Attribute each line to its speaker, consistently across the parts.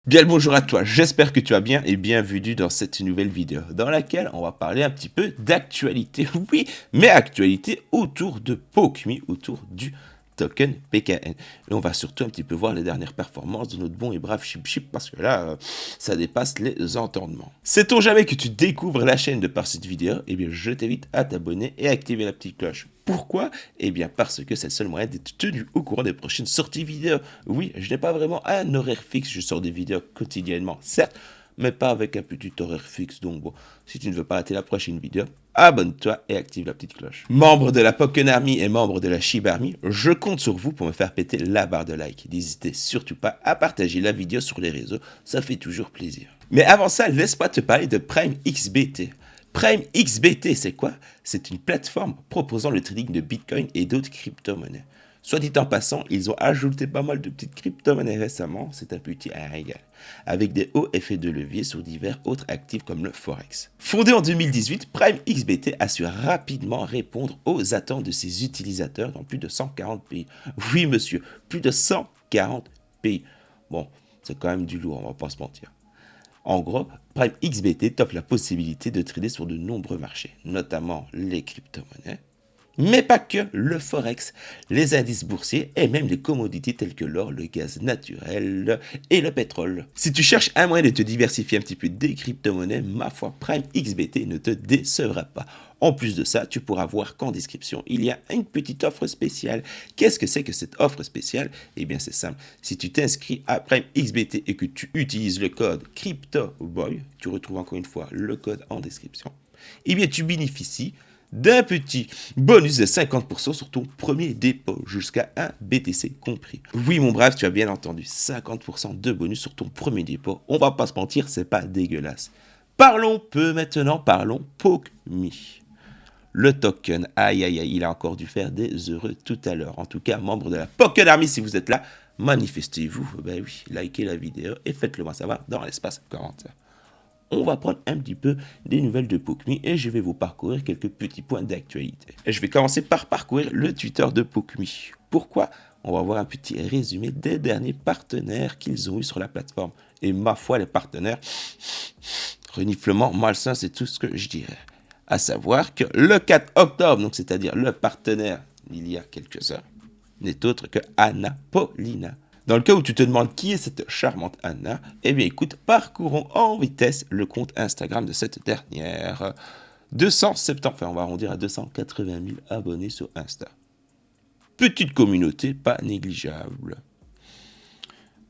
Speaker 1: Bien le bonjour à toi, j'espère que tu vas bien et bienvenue dans cette nouvelle vidéo dans laquelle on va parler un petit peu d'actualité, oui, mais actualité autour de PokeMe, autour du token PKN. Et on va surtout un petit peu voir les dernières performances de notre bon et brave Chip parce que là, ça dépasse les entendements. Sait-on jamais que tu découvres la chaîne de par cette vidéo? Eh bien, je t'invite à t'abonner et à activer la petite cloche. Pourquoi? Eh bien, parce que c'est le seul moyen d'être tenu au courant des prochaines sorties vidéo. Oui, je n'ai pas vraiment un horaire fixe, je sors des vidéos quotidiennement, certes, mais pas avec un petit horaire fixe. Donc bon, si tu ne veux pas rater la prochaine vidéo, abonne-toi et active la petite cloche. Membre de la Pokken Army et membre de la Shiba Army, je compte sur vous pour me faire péter la barre de like. N'hésitez surtout pas à partager la vidéo sur les réseaux, ça fait toujours plaisir. Mais avant ça, laisse-moi te parler de Prime XBT. Prime XBT, c'est quoi? C'est une plateforme proposant le trading de Bitcoin et d'autres crypto-monnaies. Soit dit en passant, ils ont ajouté pas mal de petites crypto-monnaies récemment, c'est un petit régal, avec des hauts effets de levier sur divers autres actifs comme le Forex. Fondé en 2018, Prime XBT a su rapidement répondre aux attentes de ses utilisateurs dans plus de 140 pays. Oui monsieur, plus de 140 pays. Bon, c'est quand même du lourd, on va pas se mentir. En gros, Prime XBT t'offre la possibilité de trader sur de nombreux marchés, notamment les crypto-monnaies, mais pas que, le forex, les indices boursiers et même les commodities telles que l'or, le gaz naturel et le pétrole. Si tu cherches un moyen de te diversifier un petit peu des crypto-monnaies, ma foi, Prime XBT ne te décevra pas. En plus de ça, tu pourras voir qu'en description, il y a une petite offre spéciale. Qu'est-ce que c'est que cette offre spéciale? Eh bien, c'est simple. Si tu t'inscris à Prime XBT et que tu utilises le code CryptoBoy, tu retrouves encore une fois le code en description, eh bien, tu bénéficies d'un petit bonus de 50% sur ton premier dépôt, jusqu'à un BTC compris. Oui mon brave, tu as bien entendu, 50% de bonus sur ton premier dépôt. On va pas se mentir, c'est pas dégueulasse. Parlons peu maintenant, parlons PokeMe. Le token, aïe aïe aïe, il a encore dû faire des heureux tout à l'heure. En tout cas, membre de la Pokken Army, si vous êtes là, manifestez-vous. Ben oui, likez la vidéo et faites-le moi savoir dans l'espace commentaire. On va prendre un petit peu des nouvelles de PokeMe et je vais vous parcourir quelques petits points d'actualité. Et je vais commencer par parcourir le Twitter de PokeMe. Pourquoi? On va voir un petit résumé des derniers partenaires qu'ils ont eu sur la plateforme. Et ma foi, les partenaires, reniflement malsain, c'est tout ce que je dirais. À savoir que le 4 octobre, donc c'est-à-dire le partenaire il y a quelques heures, n'est autre que Anna Paulina. Dans le cas où tu te demandes qui est cette charmante Anna, eh bien écoute, parcourons en vitesse le compte Instagram de cette dernière. 270, enfin on va arrondir à 280 000 abonnés sur Insta. Petite communauté, pas négligeable.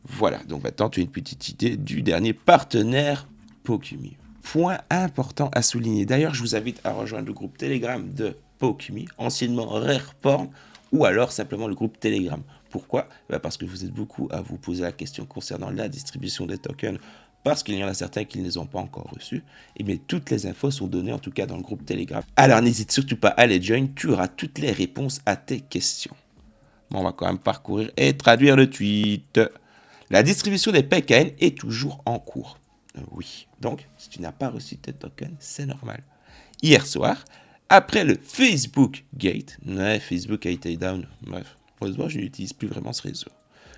Speaker 1: Voilà, donc maintenant tu as une petite idée du dernier partenaire PokeMe. Point important à souligner. D'ailleurs, je vous invite à rejoindre le groupe Telegram de PokeMe, anciennement RarePorn, ou alors simplement le groupe Telegram. Pourquoi? Parce que vous êtes beaucoup à vous poser la question concernant la distribution des tokens, parce qu'il y en a certains qui ne les ont pas encore reçus. Et bien, toutes les infos sont données en tout cas dans le groupe Telegram. Alors n'hésite surtout pas à les joindre, tu auras toutes les réponses à tes questions. Bon, on va quand même parcourir et traduire le tweet. La distribution des PKN est toujours en cours. Oui, donc si tu n'as pas reçu tes tokens, c'est normal. Hier soir, après le Facebook Gate, Facebook a été down, bref, heureusement je n'utilise plus vraiment ce réseau.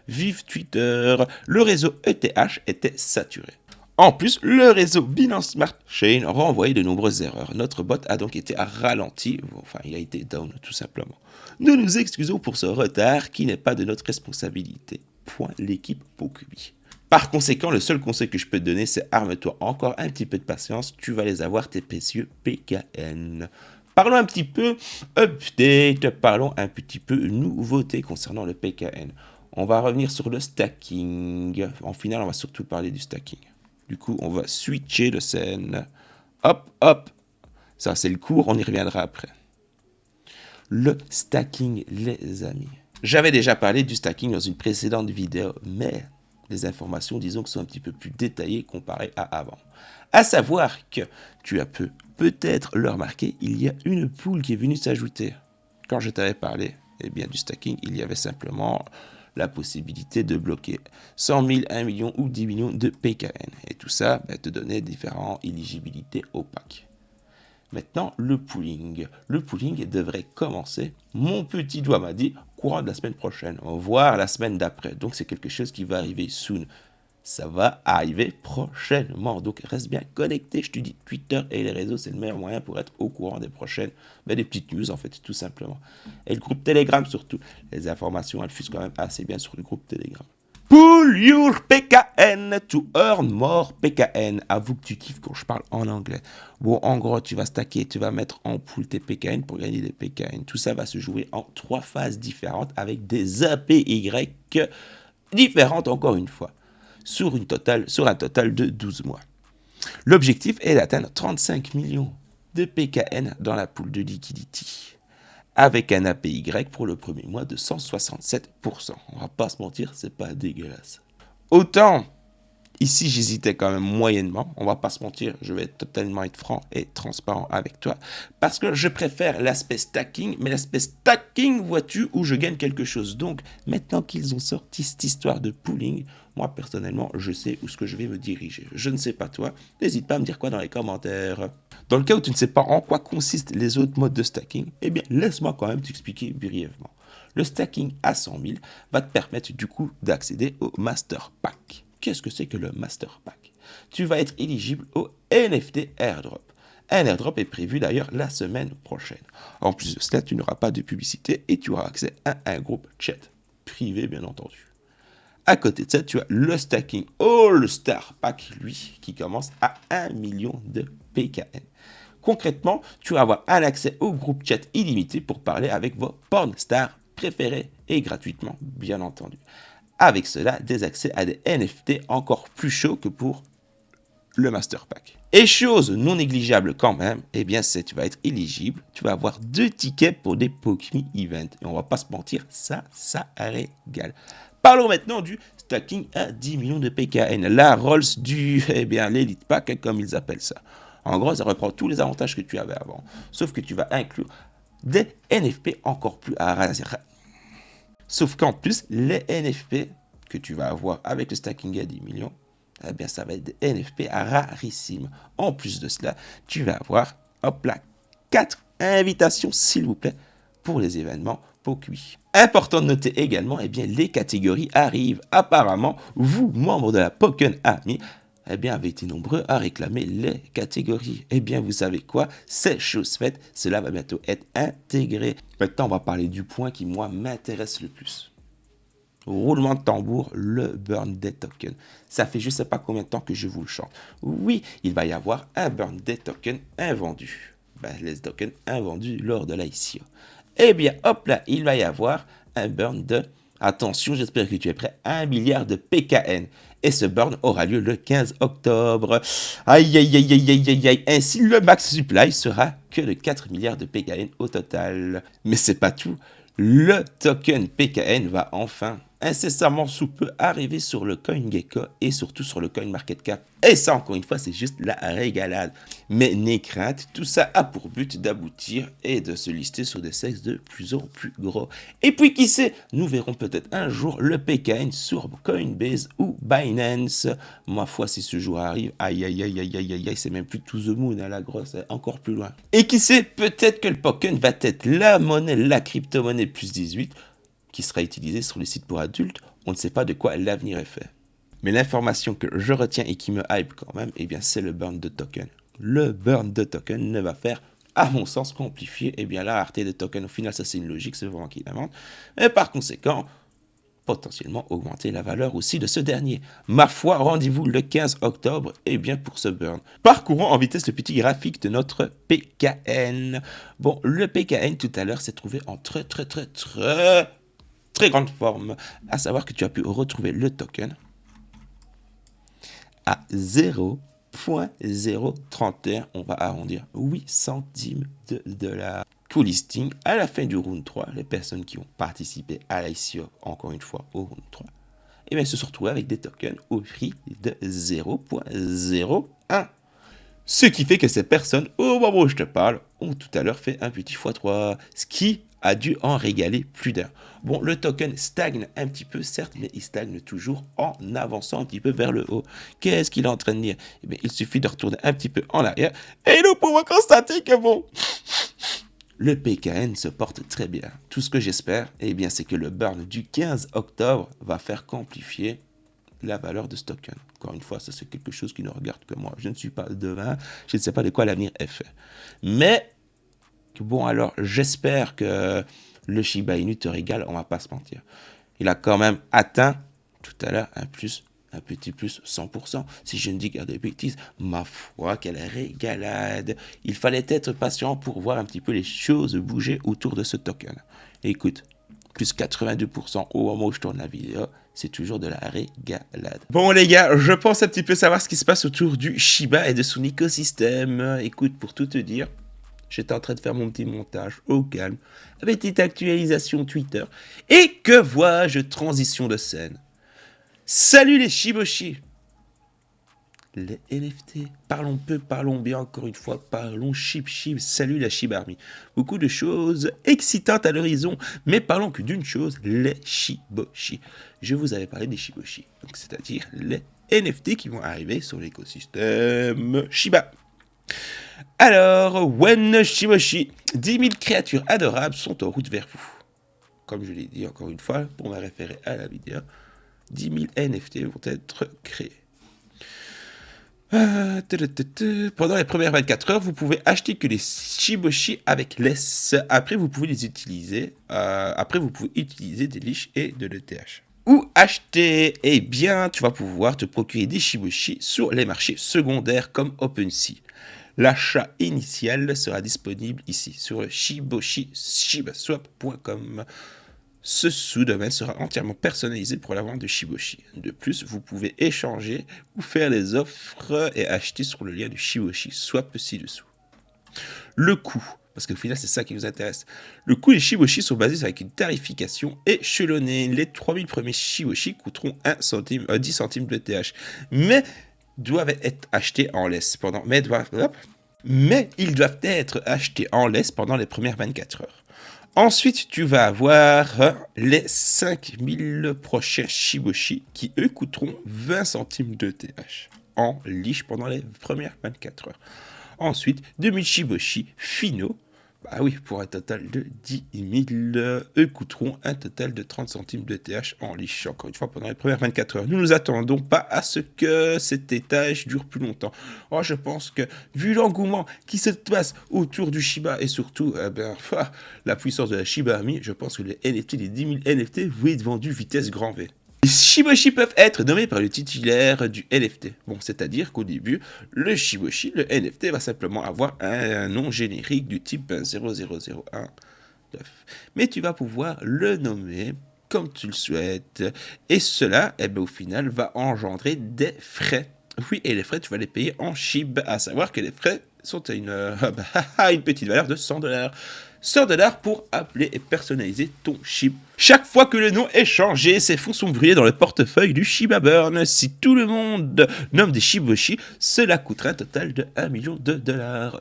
Speaker 1: Vive Twitter, le réseau ETH était saturé. En plus, le réseau Binance Smart Chain renvoyait de nombreuses erreurs. Notre bot a donc été ralenti, enfin il a été down tout simplement. Nous nous excusons pour ce retard qui n'est pas de notre responsabilité. Point l'équipe PokeMe. Par conséquent, le seul conseil que je peux te donner, c'est arme-toi encore un petit peu de patience, tu vas les avoir tes précieux PKN. Parlons un petit peu update, parlons un petit peu nouveauté concernant le PKN. On va revenir sur le stacking. En finale, on va surtout parler du stacking. Du coup, on va switcher de scène. Hop, hop. Ça, c'est le cours, on y reviendra après. Le stacking, les amis. J'avais déjà parlé du stacking dans une précédente vidéo, mais les informations, disons, que sont un petit peu plus détaillées comparées à avant. À savoir que tu as peut-être le remarqué, il y a une pool qui est venue s'ajouter. Quand je t'avais parlé bien, du stacking, il y avait simplement la possibilité de bloquer 100 000, 1 million ou 10 millions de PKN. Et tout ça te donnait différentes éligibilités au pack. Maintenant, le pooling. Le pooling devrait commencer, mon petit doigt m'a dit, courant de la semaine prochaine, voire la semaine d'après. Donc c'est quelque chose qui va arriver soon. Ça va arriver prochainement. Donc reste bien connecté. Je te dis, Twitter et les réseaux, c'est le meilleur moyen pour être au courant des prochaines, des petites news en fait, tout simplement. Et le groupe Telegram surtout. Les informations, elles fusent quand même assez bien sur le groupe Telegram. Pull your PKN to earn more PKN. Avoue que tu kiffes quand je parle en anglais. Bon, en gros, tu vas stacker, tu vas mettre en pool tes PKN pour gagner des PKN. Tout ça va se jouer en 3 phases différentes avec des APY différentes encore une fois. Sur un total de 12 mois. L'objectif est d'atteindre 35 millions de PKN dans la pool de Liquidity, avec un APY pour le premier mois de 167%. On va pas se mentir, c'est pas dégueulasse. Autant, ici j'hésitais quand même moyennement, on va pas se mentir, je vais totalement être franc et transparent avec toi, parce que je préfère l'aspect stacking, mais l'aspect stacking, vois-tu, où je gagne quelque chose. Donc, maintenant qu'ils ont sorti cette histoire de pooling, moi personnellement, je sais où ce que je vais me diriger. Je ne sais pas toi, n'hésite pas à me dire quoi dans les commentaires. Dans le cas où tu ne sais pas en quoi consistent les autres modes de stacking, eh bien laisse-moi quand même t'expliquer brièvement. Le stacking à 100 000 va te permettre du coup d'accéder au Master Pack. Qu'est-ce que c'est que le Master Pack? Tu vas être éligible au NFT Airdrop. Un airdrop est prévu d'ailleurs la semaine prochaine. En plus de cela, tu n'auras pas de publicité et tu auras accès à un groupe chat privé bien entendu. À côté de ça, tu as le stacking All Star Pack, lui, qui commence à 1 million de PKN. Concrètement, tu vas avoir un accès au groupe chat illimité pour parler avec vos porn stars préférés et gratuitement, bien entendu. Avec cela, des accès à des NFT encore plus chauds que pour le Master Pack. Et chose non négligeable quand même, eh bien c'est tu vas être éligible, tu vas avoir 2 tickets pour des Pokemi Event. Et on va pas se mentir, ça régale. Parlons maintenant du stacking à 10 millions de PKN, la Rolls du, l'Elite Pack, comme ils appellent ça. En gros, ça reprend tous les avantages que tu avais avant, sauf que tu vas inclure des NFP encore plus rares. Sauf qu'en plus, les NFP que tu vas avoir avec le stacking à 10 millions, eh bien, ça va être des NFP rarissimes. En plus de cela, tu vas avoir, hop là, 4 invitations, s'il vous plaît, pour les événements Pokemi. Important de noter également, eh bien, les catégories arrivent. Apparemment, vous, membres de la Pokken Army, eh bien, avez été nombreux à réclamer les catégories. Eh bien, vous savez quoi? C'est chose faite, cela va bientôt être intégré. Maintenant, on va parler du point qui, moi, m'intéresse le plus. Roulement de tambour, le burn des tokens. Ça fait je ne sais pas combien de temps que je vous le chante. Oui, il va y avoir un burn des tokens invendu. Les tokens invendus lors de l'ICO. Eh bien, hop là, il va y avoir un burn de, attention, j'espère que tu es prêt, 1 milliard de PKN. Et ce burn aura lieu le 15 octobre. Aïe, aïe, aïe, aïe, aïe, aïe, aïe. Ainsi, le max supply sera que de 4 milliards de PKN au total. Mais c'est pas tout. Le token PKN va enfin incessamment sous peu arriver sur le CoinGecko et surtout sur le CoinMarketCap. Et ça, encore une fois, c'est juste la régalade. Mais n'aie crainte, tout ça a pour but d'aboutir et de se lister sur des sexes de plus en plus gros. Et puis, qui sait, nous verrons peut-être un jour le PKN sur Coinbase ou Binance. Ma foi, si ce jour arrive, aïe, aïe, aïe, aïe, aïe, aïe, c'est même plus to the moon, hein, la grosse, encore plus loin. Et qui sait, peut-être que le Pokken va être la monnaie, la crypto-monnaie plus 18, qui sera utilisé sur les sites pour adultes, on ne sait pas de quoi l'avenir est fait. Mais l'information que je retiens et qui me hype quand même, eh bien c'est le burn de token. Le burn de token ne va faire, à mon sens, qu'amplifier la rareté des tokens. Au final, ça c'est une logique, c'est vraiment qui l'invente. Et par conséquent, potentiellement augmenter la valeur aussi de ce dernier. Ma foi, rendez-vous le 15 octobre, pour ce burn. Parcourons en vitesse le petit graphique de notre PKN. Bon, le PKN tout à l'heure s'est trouvé en très grande forme, à savoir que tu as pu retrouver le token à 0.031, on va arrondir 8 centimes de dollars. Cool listing, à la fin du round 3, les personnes qui ont participé à l'ICO, encore une fois au round 3, se sont retrouvées avec des tokens au prix de 0.01. Ce qui fait que ces personnes, au moment où je te parle, ont tout à l'heure fait un petit x3, ce qui a dû en régaler plus d'un. Bon, le token stagne un petit peu, certes, mais il stagne toujours en avançant un petit peu vers le haut. Qu'est-ce qu'il est en train de dire? Il suffit de retourner un petit peu en arrière et nous pouvons constater que bon, le PKN se porte très bien. Tout ce que j'espère, c'est que le burn du 15 octobre va faire qu'amplifier la valeur de ce token. Encore une fois, ça c'est quelque chose qui ne regarde que moi. Je ne suis pas devin, je ne sais pas de quoi l'avenir est fait. Mais, bon alors, j'espère que le Shiba Inu te régale, on va pas se mentir. Il a quand même atteint, tout à l'heure, un petit plus 100%. Si je ne dis pas de bêtises, ma foi, quelle régalade. Il fallait être patient pour voir un petit peu les choses bouger autour de ce token. Écoute, plus 82% au moment où je tourne la vidéo, c'est toujours de la régalade. Bon les gars, je pense un petit peu savoir ce qui se passe autour du Shiba et de son écosystème. Écoute, pour tout te dire, j'étais en train de faire mon petit montage au calme, avec petite actualisation Twitter, et que vois-je, transition de scène. Salut les Shiboshi! Les NFT. Parlons peu, parlons bien, encore une fois, parlons Shib. Salut la Shiba Army. Beaucoup de choses excitantes à l'horizon, mais parlons que d'une chose, les Shiboshi. Je vous avais parlé des Shiboshi, donc c'est-à-dire les NFT qui vont arriver sur l'écosystème Shiba. Alors, Wen Shiboshi, 10 000 créatures adorables sont en route vers vous. Comme je l'ai dit encore une fois, pour me référer à la vidéo, 10 000 NFT vont être créés. Pendant les premières 24 heures, vous pouvez acheter que les Shiboshi avec l'S. Après, vous pouvez les utiliser. Après, vous pouvez utiliser des leash et de l'ETH. Ou acheter, eh bien, tu vas pouvoir te procurer des Shiboshi sur les marchés secondaires comme OpenSea. L'achat initial sera disponible ici sur le shiboswap.com. Ce sous-domaine sera entièrement personnalisé pour la vente de Shiboshi. De plus, vous pouvez échanger ou faire des offres et acheter sur le lien du Shiboshi Swap ci-dessous. Le coût, parce qu'au final c'est ça qui nous intéresse. Le coût des Shiboshi sont basés avec une tarification échelonnée. Les 3000 premiers Shiboshi coûteront 10 centimes de TH, mais doivent être achetés en laisse mais ils doivent être achetés en laisse pendant les premières 24 heures. Ensuite, tu vas avoir les 5000 prochains Shiboshi qui, eux, coûteront 20 centimes de TH en leash pendant les premières 24 heures. Ensuite, 2000 Shiboshi finaux, bah oui, pour un total de 10 000, eux coûteront un total de 30 centimes de TH en leash, encore une fois, pendant les premières 24 heures. Nous ne nous attendons pas à ce que cet étage dure plus longtemps. Oh, je pense que, vu l'engouement qui se passe autour du Shiba et surtout, la puissance de la Shiba Army, je pense que les NFT, les 10 000 NFT vont être vendus vitesse grand V. Les Shiboshi peuvent être nommés par le titulaire du NFT. Bon, c'est-à-dire qu'au début, le Shiboshi, le NFT, va simplement avoir un nom générique du type 00019. Mais tu vas pouvoir le nommer comme tu le souhaites. Et cela, au final, va engendrer des frais. Oui, et les frais, tu vas les payer en SHIB, à savoir que les frais sont à une petite valeur de $100. $100 pour appeler et personnaliser ton SHIB. Chaque fois que le nom est changé, ces fonds sont brûlés dans le portefeuille du Shiba Burn. Si tout le monde nomme des Shiboshi, cela coûtera un total de $1 million.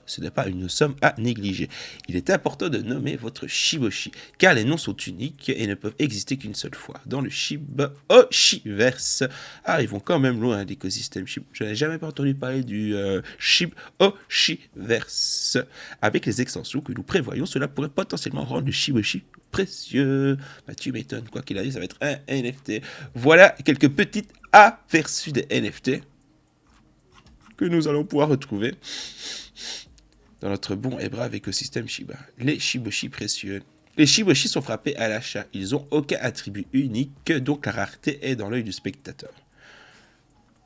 Speaker 1: Ce n'est pas une somme à négliger. Il est important de nommer votre Shiboshi, car les noms sont uniques et ne peuvent exister qu'une seule fois. Dans le Shiba-Oshiverse, arrivons quand même loin de l'écosystème Shiba. Je n'ai jamais entendu parler du Shiba-Oshiverse. Avec les extensions que nous prévoyons, cela pourrait potentiellement rendre le Shiboshi précieux. Bah, tu m'étonnes, quoi qu'il arrive, ça va être un NFT. Voilà quelques petits aperçus des NFT que nous allons pouvoir retrouver dans notre bon et brave écosystème Shiba. Les Shiboshi précieux. Les Shiboshi sont frappés à l'achat. Ils n'ont aucun attribut unique, donc la rareté est dans l'œil du spectateur.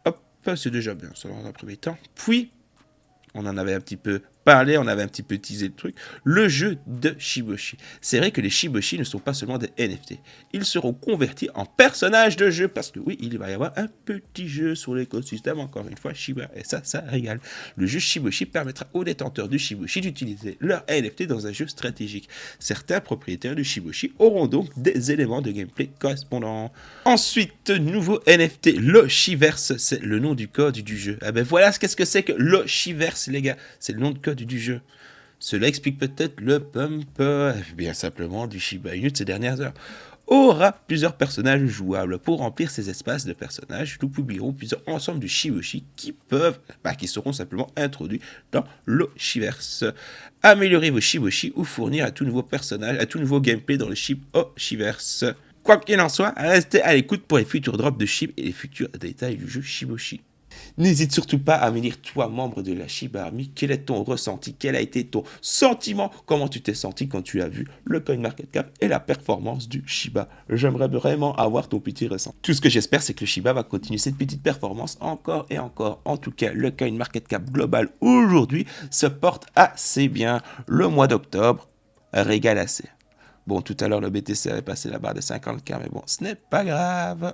Speaker 1: Hop, c'est déjà bien, ça dans un premier temps. Puis, on en avait un petit peu parlé, on avait un petit peu teasé le truc, le jeu de Shiboshi. C'est vrai que les Shiboshi ne sont pas seulement des NFT, ils seront convertis en personnages de jeu, parce que oui, il va y avoir un petit jeu sur l'écosystème, encore une fois, Shiba, et ça régale. Le jeu Shiboshi permettra aux détenteurs du Shiboshi d'utiliser leur NFT dans un jeu stratégique. Certains propriétaires du Shiboshi auront donc des éléments de gameplay correspondants. Ensuite, nouveau NFT, l'Oshiverse, c'est le nom du code du jeu. Ah ben voilà, qu'est-ce que c'est que l'Oshiverse, les gars, c'est le nom de code du jeu. Cela explique peut-être le pump, bien simplement, du Shiba Inu de ces dernières heures. Aura plusieurs personnages jouables. Pour remplir ces espaces de personnages, nous publierons plusieurs ensembles de Shiboshi qui seront simplement introduits dans l'Oshiverse. Améliorer vos Shiboshi ou fournir un tout nouveau personnage, un tout nouveau gameplay dans le Shiba-Oshiverse. Quoi qu'il en soit, restez à l'écoute pour les futurs drops de Shib et les futurs détails du jeu Shiboshi. N'hésite surtout pas à me dire, toi, membre de la Shiba Army, quel est ton ressenti, quel a été ton sentiment, comment tu t'es senti quand tu as vu le CoinMarketCap et la performance du Shiba. J'aimerais vraiment avoir ton petit ressenti. Tout ce que j'espère, c'est que le Shiba va continuer cette petite performance encore et encore. En tout cas, le CoinMarketCap global aujourd'hui se porte assez bien. Le mois d'octobre régale assez. Bon, tout à l'heure, le BTC avait passé la barre des 50K, mais bon, ce n'est pas grave.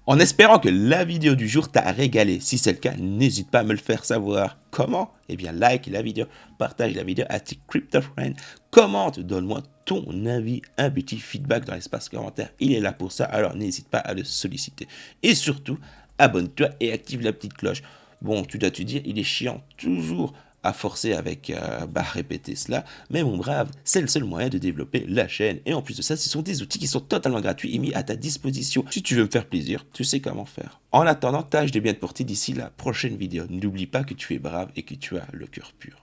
Speaker 1: En espérant que la vidéo du jour t'a régalé. Si c'est le cas, n'hésite pas à me le faire savoir. Comment? Eh bien, like la vidéo, partage la vidéo à tes CryptoFriends, commente, donne-moi ton avis, un petit feedback dans l'espace commentaire. Il est là pour ça, alors n'hésite pas à le solliciter. Et surtout, abonne-toi et active la petite cloche. Bon, tu dois te dire, il est chiant toujours à forcer avec répéter cela, mais mon brave, c'est le seul moyen de développer la chaîne. Et en plus de ça, ce sont des outils qui sont totalement gratuits et mis à ta disposition. Si tu veux me faire plaisir, tu sais comment faire. En attendant, tâche de bien te porter d'ici la prochaine vidéo. N'oublie pas que tu es brave et que tu as le cœur pur.